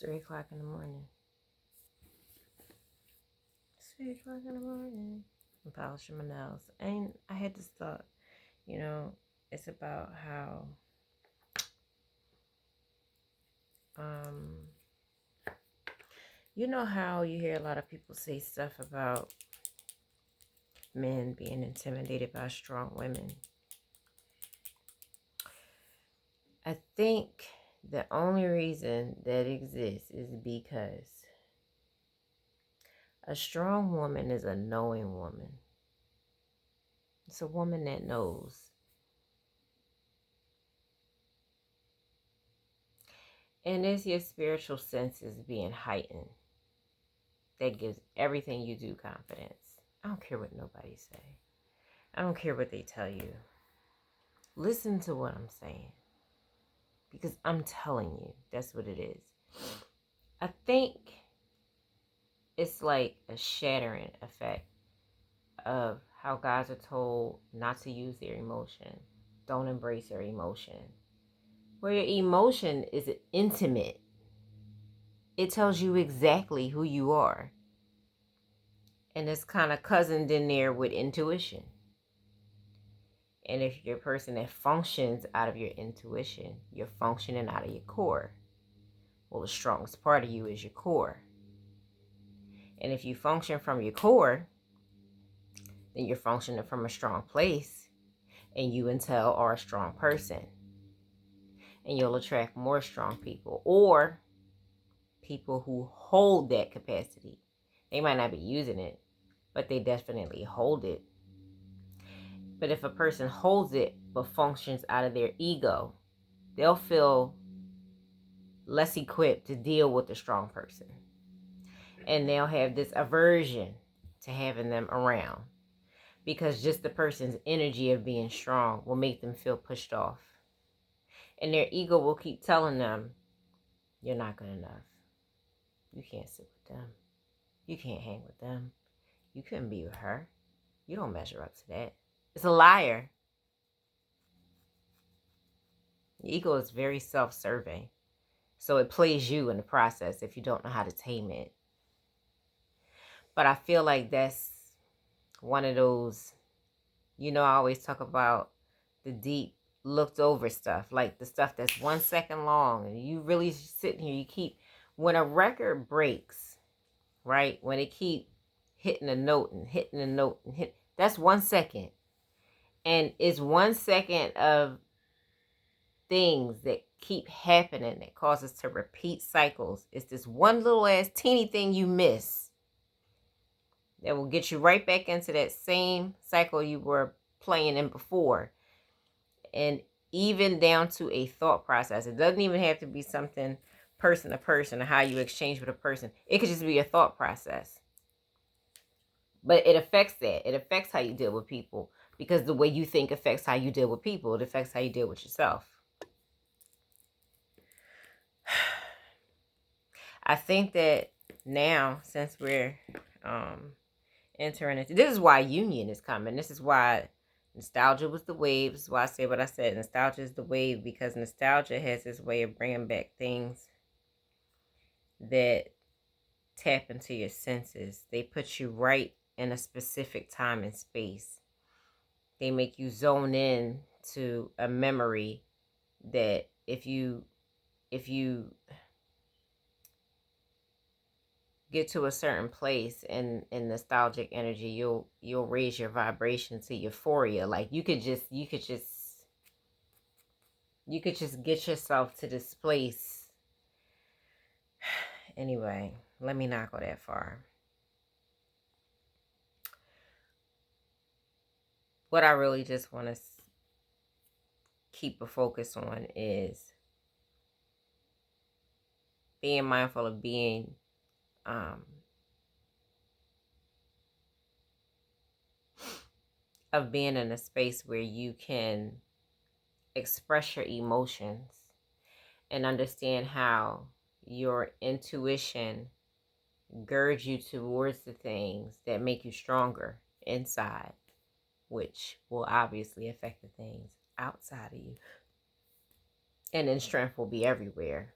3 o'clock in the morning. It's 3 o'clock in the morning. I'm polishing my nails. And I had this thought, it's about how how you hear a lot of people say stuff about men being intimidated by strong women. I think the only reason that exists is because a strong woman is a knowing woman. It's a woman that knows. And it's your spiritual senses being heightened that gives everything you do confidence. I don't care what nobody say. I don't care what they tell you. Listen to what I'm saying. Because I'm telling you, that's what it is. I think it's like a shattering effect of how guys are told not to use their emotion. Don't embrace your emotion. Where your emotion is intimate. It tells you exactly who you are. And it's kind of cousined in there with intuition. And if you're a person that functions out of your intuition, you're functioning out of your core. Well, the strongest part of you is your core. And if you function from your core, then you're functioning from a strong place. And you and Tel are a strong person. And you'll attract more strong people. Or people who hold that capacity. They might not be using it, but they definitely hold it. But if a person holds it but functions out of their ego, they'll feel less equipped to deal with a strong person. And they'll have this aversion to having them around. Because just the person's energy of being strong will make them feel pushed off. And their ego will keep telling them, you're not good enough. You can't sit with them. You can't hang with them. You couldn't be with her. You don't measure up to that. It's a liar. The ego is very self-serving. So it plays you in the process if you don't know how to tame it. But I feel like that's one of those, I always talk about the deep looked over stuff. Like the stuff that's 1 second long. And you really sitting here, when a record breaks, right? When it keep hitting a note and hitting a note and that's 1 second. And it's 1 second of things that keep happening that causes to repeat cycles. It's this one little ass teeny thing you miss that will get you right back into that same cycle you were playing in before. And even down to a thought process. It doesn't even have to be something person to person or how you exchange with a person. It could just be a thought process. But it affects that. It affects how you deal with people. Because the way you think affects how you deal with people. It affects how you deal with yourself. I think that now, since we're entering into... This is why union is coming. This is why nostalgia was the wave. This is why I say what I said. Nostalgia is the wave. Because nostalgia has this way of bringing back things that tap into your senses. They put you right in a specific time and space. They make you zone in to a memory that if you get to a certain place in nostalgic energy, you'll raise your vibration to euphoria. Like you could just get yourself to this place. Anyway, let me not go that far. What I really just want to keep a focus on is being mindful of being in a space where you can express your emotions and understand how your intuition girds you towards the things that make you stronger inside, which will obviously affect the things outside of you. And then strength will be everywhere.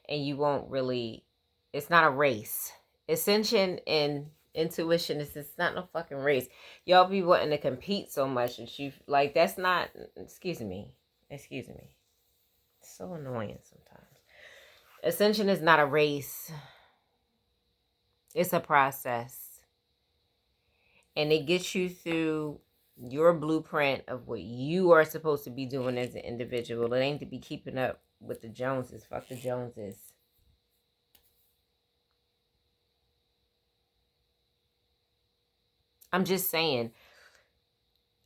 and you won't really, it's not a race. Ascension and intuition is, it's not no fucking race. Y'all be wanting to compete so much that you, like, that's not, excuse me. It's so annoying sometimes. Ascension is not a race. It's a process. And it gets you through your blueprint of what you are supposed to be doing as an individual. It ain't to be keeping up with the Joneses. Fuck the Joneses. I'm just saying.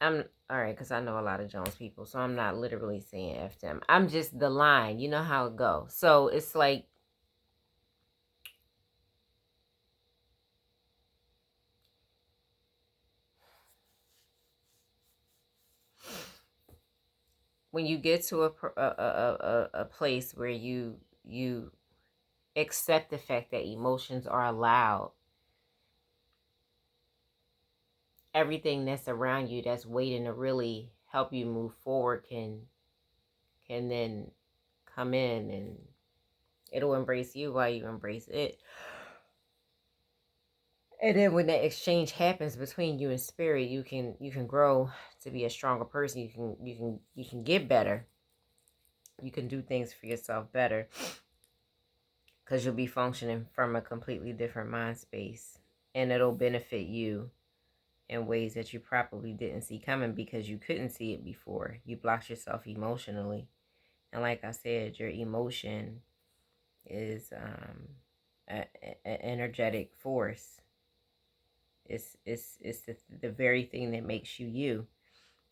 I'm all right, because I know a lot of Jones people, so I'm not literally saying F them. I'm just the line. You know how it goes. So it's like, when you get to a place where you accept the fact that emotions are allowed, everything that's around you that's waiting to really help you move forward can then come in, and it'll embrace you while you embrace it. And then when that exchange happens between you and spirit, you can grow to be a stronger person. You can get better. You can do things for yourself better, because you'll be functioning from a completely different mind space, and it'll benefit you in ways that you probably didn't see coming because you couldn't see it before. You blocked yourself emotionally. And like I said, your emotion is an energetic force. It's the very thing that makes you you.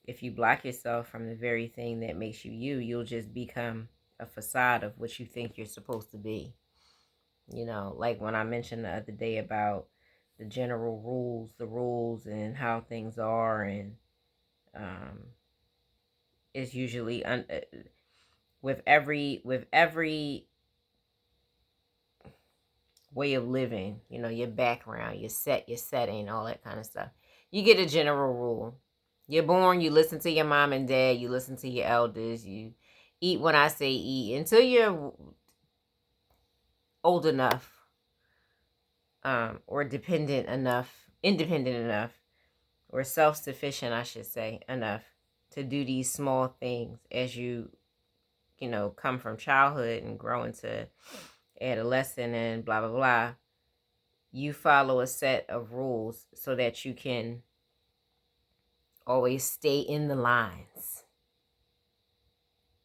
If you block yourself from the very thing that makes you you, you'll just become a facade of what you think you're supposed to be. You know, like when I mentioned the other day about the general rules, the rules and how things are, and it's usually with every way of living, you know, your background, your setting, all that kind of stuff. You get a general rule. You're born, you listen to your mom and dad, you listen to your elders, you eat when I say eat until you're old enough, or independent enough, or self-sufficient, I should say, enough to do these small things as you come from childhood and grow into adolescent and blah, blah, blah. You follow a set of rules so that you can always stay in the lines.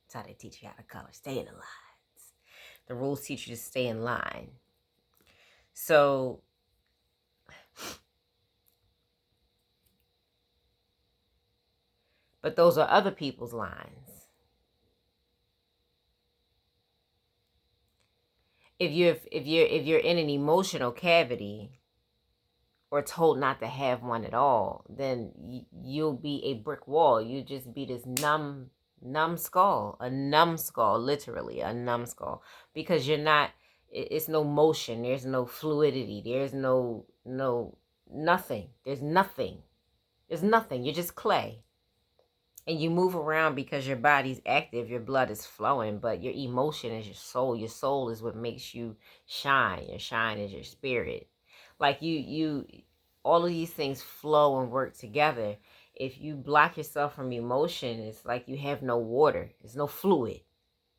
That's how they teach you how to color. Stay in the lines. The rules teach you to stay in line. So but those are other people's lines. If you're in an emotional cavity, or told not to have one at all, then you'll be a brick wall. You just be this numb skull, literally a numbskull, because you're not. It's no motion. There's no fluidity. There's nothing. There's nothing. There's nothing. You're just clay. And you move around because your body's active, your blood is flowing, but your emotion is your soul. Your soul is what makes you shine. Your shine is your spirit. Like all of these things flow and work together. If you block yourself from emotion, it's like you have no water. There's no fluid.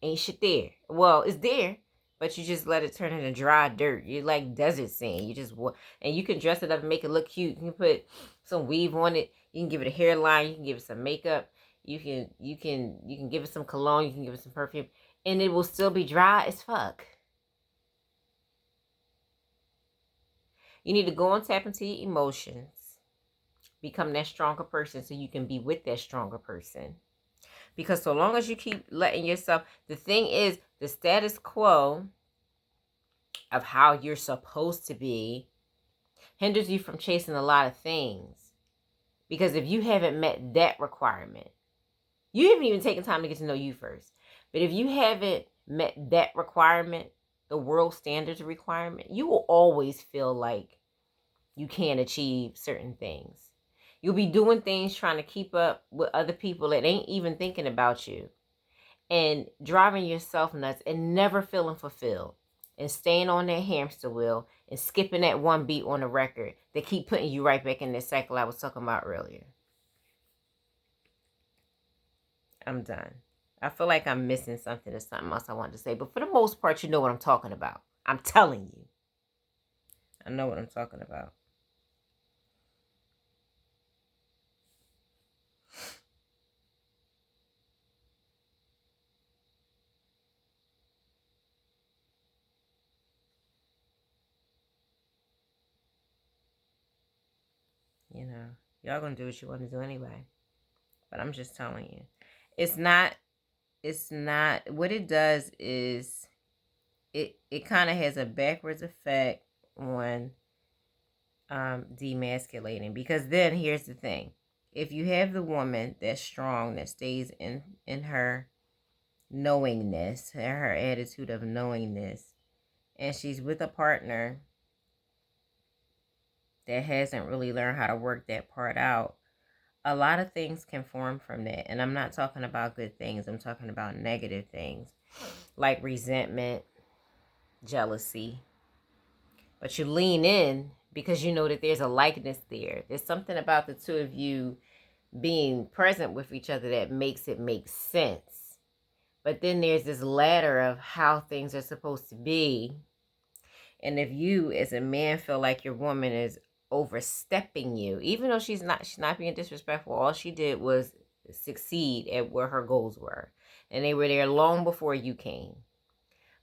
Ain't shit there. Well, it's there, but you just let it turn into dry dirt. You're like desert sand. You just and you can dress it up and make it look cute. You can put some weave on it. You can give it a hairline. You can give it some makeup. You can give it some cologne. You can give it some perfume, and it will still be dry as fuck. You need to go and tap into your emotions. Become that stronger person so you can be with that stronger person. Because so long as you keep letting yourself, the thing is, the status quo of how you're supposed to be hinders you from chasing a lot of things. Because if you haven't met that requirement, you haven't even taken time to get to know you first. But if you haven't met that requirement, the world standards requirement, you will always feel like you can't achieve certain things. You'll be doing things trying to keep up with other people that ain't even thinking about you. and driving yourself nuts and never feeling fulfilled and staying on that hamster wheel and skipping that one beat on the record that keep putting you right back in that cycle I was talking about earlier. I'm done. I feel like I'm missing something or something else I wanted to say, but for the most part, you know what I'm talking about. I'm telling you. I know what I'm talking about. You know, y'all gonna do what you want to do anyway. But I'm just telling you. It's not, what it does is it kind of has a backwards effect on demasculating, because then here's the thing. If you have the woman that's strong, that stays in her knowingness, her attitude of knowingness, and she's with a partner that hasn't really learned how to work that part out, a lot of things can form from that. And I'm not talking about good things. I'm talking about negative things like resentment, jealousy. But you lean in because you know that there's a likeness there. There's something about the two of you being present with each other that makes it make sense. But then there's this ladder of how things are supposed to be. And if you as a man feel like your woman is overstepping you, even though she's not being disrespectful, all she did was succeed at where her goals were. And they were there long before you came.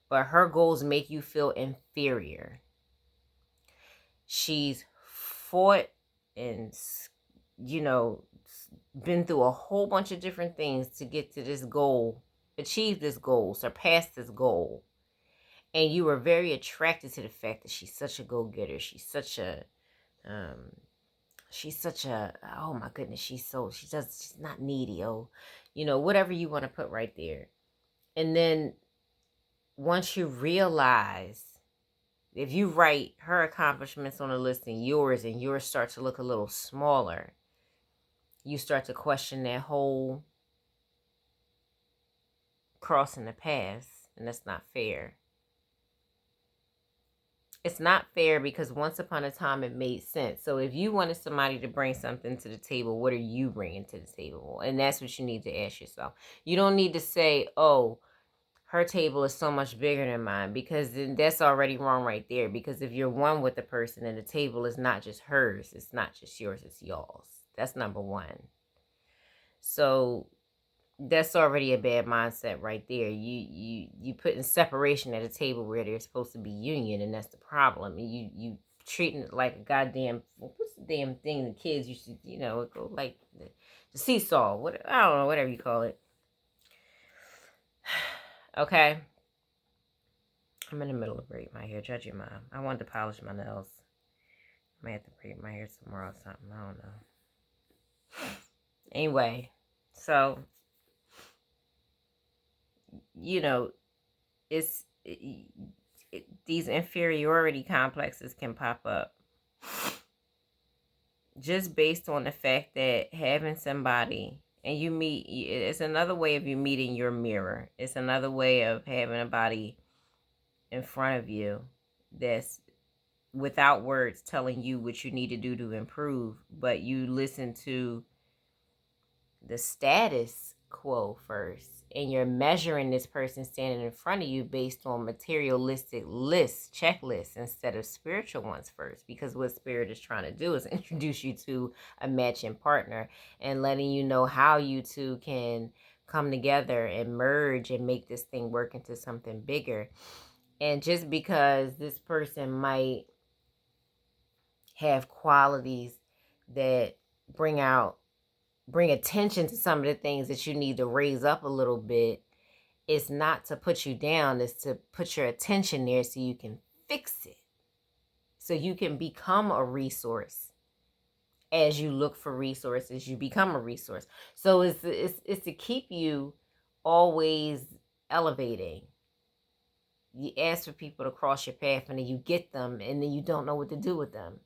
But her goals make you feel inferior. She's fought and, been through a whole bunch of different things to get to this goal, achieve this goal, surpass this goal. And you were very attracted to the fact that she's such a go-getter. She's such a, oh my goodness, she's not needy. Oh, whatever you want to put right there. And then once you realize, if you write her accomplishments on a list and yours start to look a little smaller, you start to question that whole crossing the paths, and that's not fair. It's not fair because once upon a time it made sense. So if you wanted somebody to bring something to the table, what are you bringing to the table? And that's what you need to ask yourself. You don't need to say, oh, her table is so much bigger than mine, because then that's already wrong right there. Because if you're one with the person and the table is not just hers, it's not just yours, it's y'all's. That's number one. So that's already a bad mindset right there. You putting separation at a table where there's supposed to be union, and that's the problem. You treating it like a goddamn, what's the damn thing the kids used to, go like the seesaw, I don't know, whatever you call it. Okay. I'm in the middle of braiding my hair. Judge your mom. I wanted to polish my nails. I may have to braid my hair somewhere or something. I don't know. Anyway, so these inferiority complexes can pop up just based on the fact that having somebody, and it's another way of you meeting your mirror. It's another way of having a body in front of you that's without words telling you what you need to do to improve, but you listen to the status quo first, and you're measuring this person standing in front of you based on materialistic lists, checklists, instead of spiritual ones first. Because what spirit is trying to do is introduce you to a matching partner and letting you know how you two can come together and merge and make this thing work into something bigger. And just because this person might have qualities that bring attention to some of the things that you need to raise up a little bit, it's not to put you down. It's to put your attention there so you can fix it. So you can become a resource. As you look for resources, you become a resource. So it's to keep you always elevating. You ask for people to cross your path, and then you get them, and then you don't know what to do with them.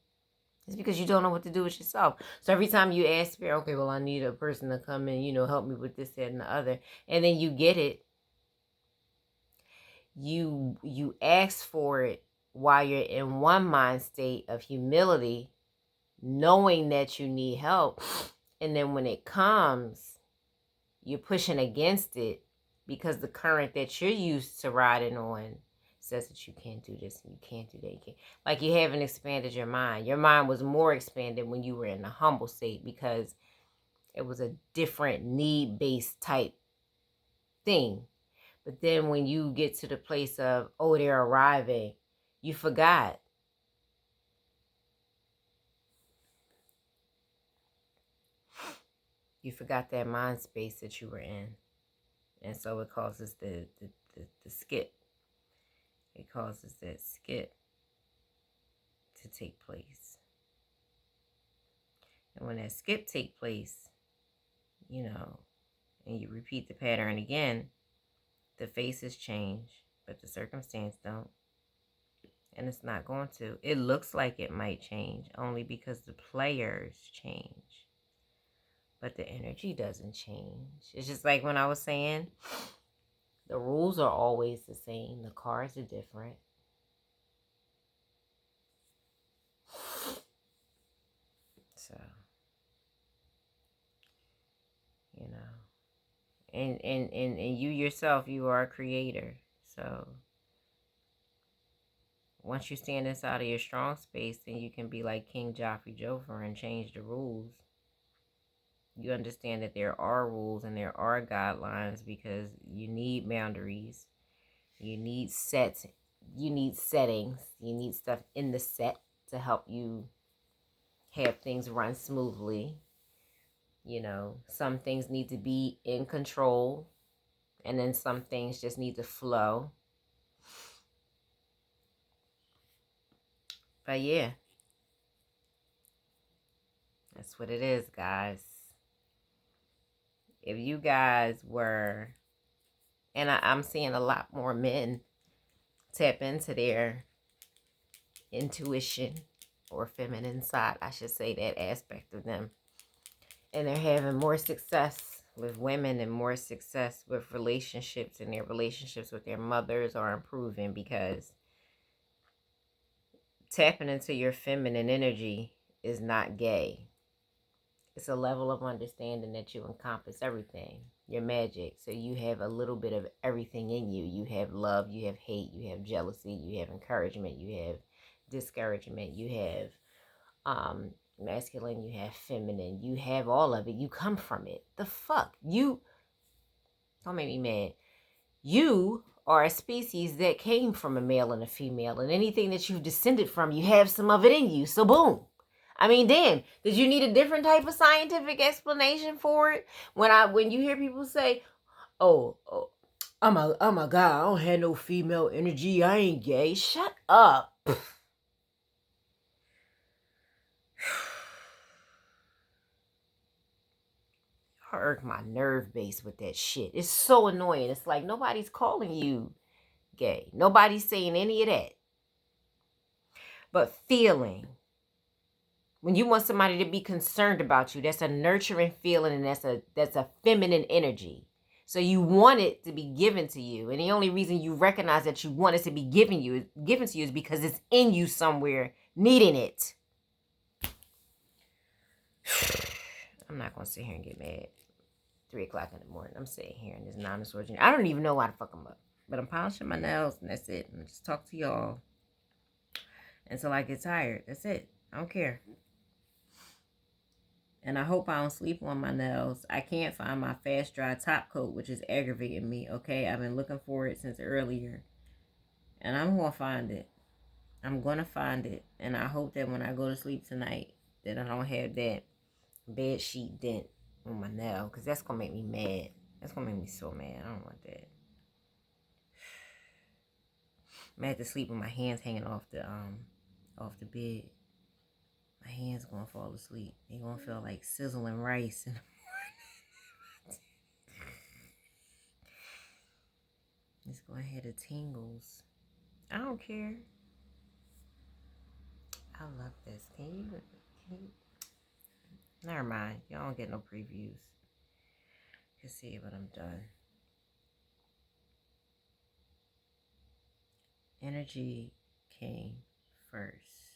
It's because you don't know what to do with yourself. So every time you ask for, okay, well, I need a person to come and, help me with this, that, and the other. And then you get it, you ask for it while you're in one mind state of humility, knowing that you need help. And then when it comes, you're pushing against it because the current that you're used to riding on says that you can't do this and you can't do that. You can't. Like you haven't expanded your mind. Your mind was more expanded when you were in a humble state because it was a different need-based type thing. But then when you get to the place of, oh, they're arriving, you forgot. You forgot that mind space that you were in. And so it causes the skip. It causes that skip to take place. And when that skip take place, you know, and you repeat the pattern again, the faces change, but the circumstance don't. And it's not going to. It looks like it might change only because the players change. But the energy doesn't change. It's just like when I was saying, the rules are always the same. The cards are different. So, you know. And you yourself, you are a creator. So once you stand inside of your strong space, then you can be like King Joffrey Joffrey and change the rules. You understand that there are rules and there are guidelines because you need boundaries. You need sets. You need settings. You need stuff in the set to help you have things run smoothly. You know, some things need to be in control, and then some things just need to flow. But yeah, that's what it is, guys. If you guys were, and I'm seeing a lot more men tap into their intuition or feminine side, I should say, that aspect of them. And they're having more success with women and more success with relationships, and their relationships with their mothers are improving because tapping into your feminine energy is not gay. It's a level of understanding that you encompass everything. Your magic. So you have a little bit of everything in you. You have love, you have hate, you have jealousy, you have encouragement, you have discouragement, you have masculine, you have feminine, you have all of it. You come from it. The fuck? You don't make me mad. You are a species that came from a male and a female, and anything that you've descended from, you have some of it in you. So boom. I mean, damn, did you need a different type of scientific explanation for it? When you hear people say, oh, I'm a guy, I don't have no female energy, I ain't gay. Shut up. Hurt my nerve base with that shit. It's so annoying. It's like nobody's calling you gay. Nobody's saying any of that. But feeling. When you want somebody to be concerned about you, that's a nurturing feeling, and that's a feminine energy. So you want it to be given to you. And the only reason you recognize that you want it to be given to you is because it's in you somewhere, needing it. I'm not going to sit here and get mad. 3 o'clock in the morning. I'm sitting here in this non-distortion. I don't even know why the fuck I'm up. But I'm polishing my nails, and that's it. And I just talk to y'all until I get tired. That's it. I don't care. And I hope I don't sleep on my nails. I can't find my fast dry top coat, which is aggravating me, okay? I've been looking for it since earlier. And I'm going to find it. I'm going to find it. And I hope that when I go to sleep tonight, that I don't have that bed sheet dent on my nail. Because that's going to make me mad. That's going to make me so mad. I don't want that. I'm going to have to sleep with my hands hanging off the bed. My hands gonna fall asleep. They gonna feel like sizzling rice in the morning. It's gonna have the tingles. I don't care. I love this. Can you? Never mind. Y'all don't get no previews. You can see it when I'm done. energy came first.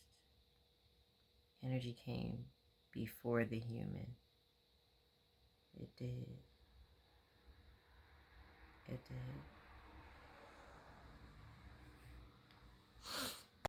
Energy came before the human. It did. It did.